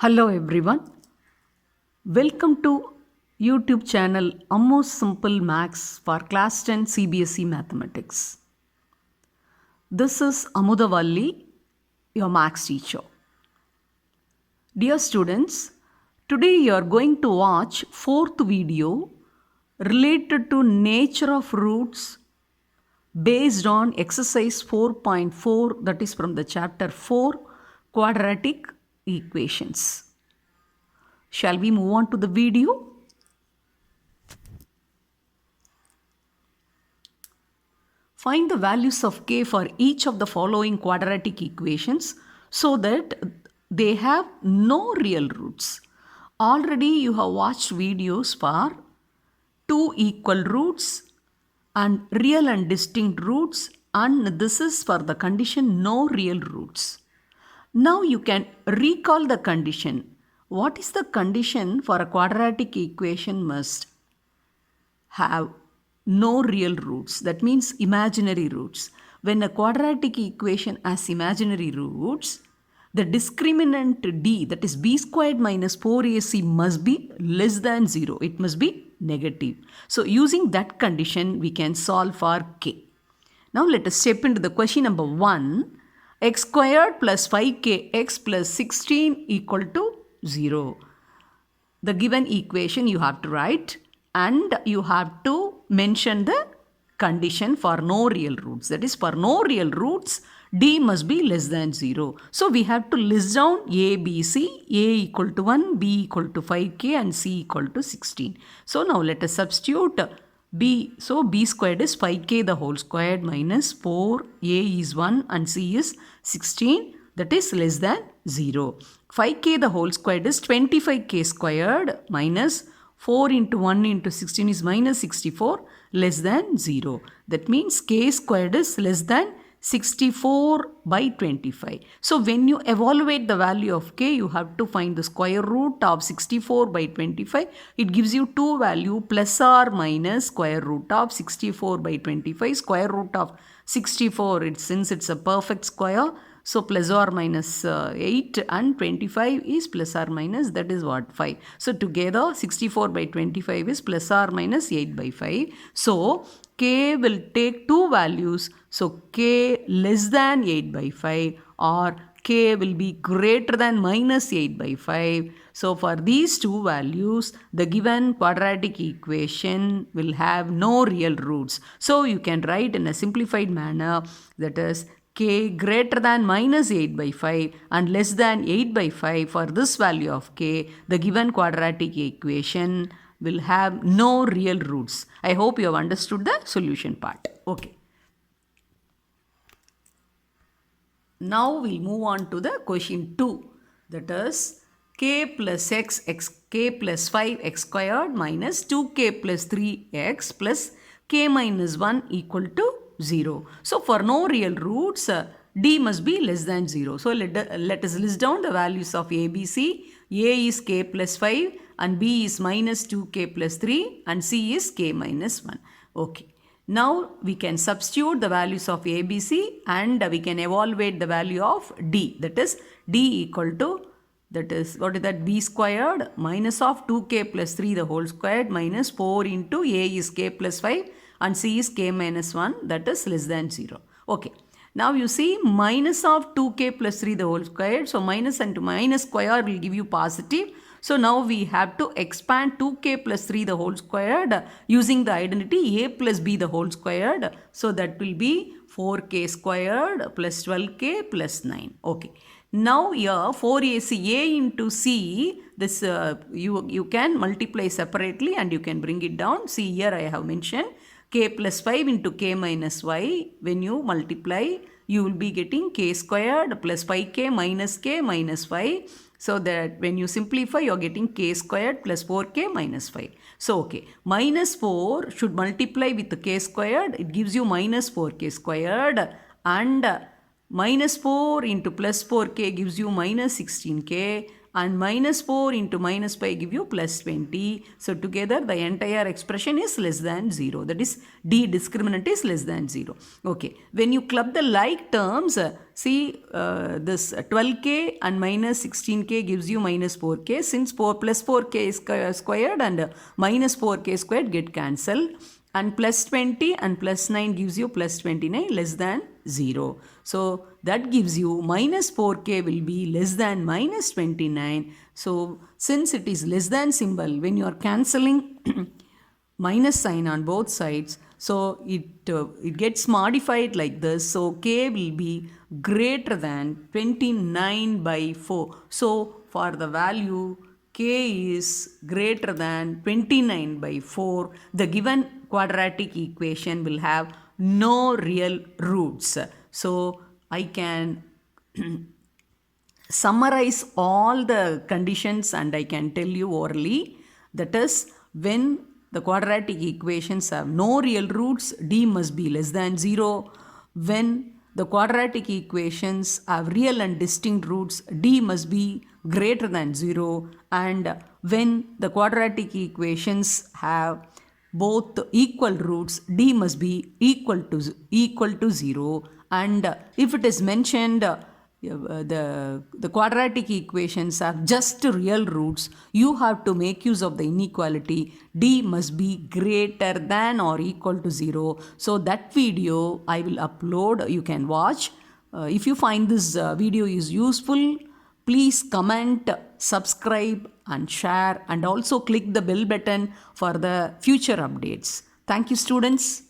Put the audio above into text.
Hello everyone. Welcome to YouTube channel Ammo's Simple Maths for Class 10 CBSE Mathematics. This is Amudavalli, your maths teacher. Dear students, today you are going to watch fourth video related to nature of roots based on exercise 4.4, that is from the chapter 4, quadratic equations. Shall we move on to the video? Find the values of k for each of the following quadratic equations so that they have no real roots. Already you have watched videos for two equal roots and real and distinct roots, and this is for the condition no real roots. Now you can recall the condition. What is the condition for a quadratic equation must have no real roots? That means imaginary roots. When a quadratic equation has imaginary roots, the discriminant d, that is b squared minus 4ac, must be less than 0. It must be negative. So using that condition, we can solve for k. Now let us step into the question number 1. X squared plus 5kx plus 16 equal to 0. The given equation you have to write, and you have to mention the condition for no real roots. That is, for no real roots, d must be less than 0. So we have to list down a, b, c, a equal to 1, b equal to 5k and c equal to 16. So now let us substitute b. So b squared is 5k the whole squared minus 4, a is 1 and c is 16, that is less than 0. 5k the whole squared is 25k squared minus 4 into 1 into 16 is minus 64, less than 0. That means k squared is less than 64 by 25. So when you evaluate the value of k, you have to find the square root of 64 by 25. It gives you two value, plus or minus square root of 64 by 25. Square root of 64, since it's a perfect square, so plus or minus 8 and 25 is plus or minus, that is what, 5. So together 64 by 25 is plus or minus 8 by 5. So k will take two values. So k less than 8 by 5 or k will be greater than minus 8 by 5. So for these two values, the given quadratic equation will have no real roots. So you can write in a simplified manner, that is k greater than minus 8 by 5 and less than 8 by 5. For this value of k, the given quadratic equation will have no real roots. I hope you have understood the solution part. Okay. Now we'll move on to the question 2. That is k plus k plus 5x squared minus 2k plus 3x plus k minus 1 equal to 0. So for no real roots, d must be less than 0. So let us list down the values of a, b, c. A is k plus 5 and b is minus 2k plus 3 and c is k minus 1. Okay. Now we can substitute the values of a, b, c and we can evaluate the value of d. That is d equal to, that is, what is that, b squared minus of 2k plus 3 the whole squared minus 4 into a is k plus 5 and c is k minus 1, that is less than 0. Okay. Now you see minus of 2k plus 3 the whole squared. So minus and minus square will give you positive. So now we have to expand 2k plus 3 the whole squared using the identity a plus b the whole squared. So that will be 4k squared plus 12k plus 9. Okay. Now here 4ac, a into c, this you can multiply separately and you can bring it down. See here I have mentioned k plus 5 into k minus y. When you multiply, you will be getting k squared plus 5k minus k minus y. So that when you simplify, you are getting k squared plus 4k minus 5. So okay, minus 4 should multiply with the k squared. It gives you minus 4k squared, and minus 4 into plus 4k gives you minus 16k, and minus 4 into minus 5 give you plus 20. So together the entire expression is less than 0. That is D discriminant is less than 0. Okay. When you club the like terms, see this 12k and minus 16k gives you minus 4k. Since 4 plus 4k is squared and minus 4k squared get cancelled. And plus 20 and plus 9 gives you plus 29 less than 0. So that gives you minus 4k will be less than minus 29. So since it is less than symbol, when you are cancelling minus sign on both sides, so it gets modified like this. So k will be greater than 29 by 4. So for the value k is greater than 29 by 4, the given quadratic equation will have no real roots. So I can summarize all the conditions and I can tell you orally. That is, when the quadratic equations have no real roots, D must be less than 0. When the quadratic equations have real and distinct roots, D must be greater than 0. And when the quadratic equations have both equal roots, D must be equal to 0. And if it is mentioned the quadratic equations have just real roots, you have to make use of the inequality D must be greater than or equal to 0. So that video I will upload, you can watch. If you find this video is useful, please comment, subscribe and share, and also click the bell button for the future updates. Thank you, students.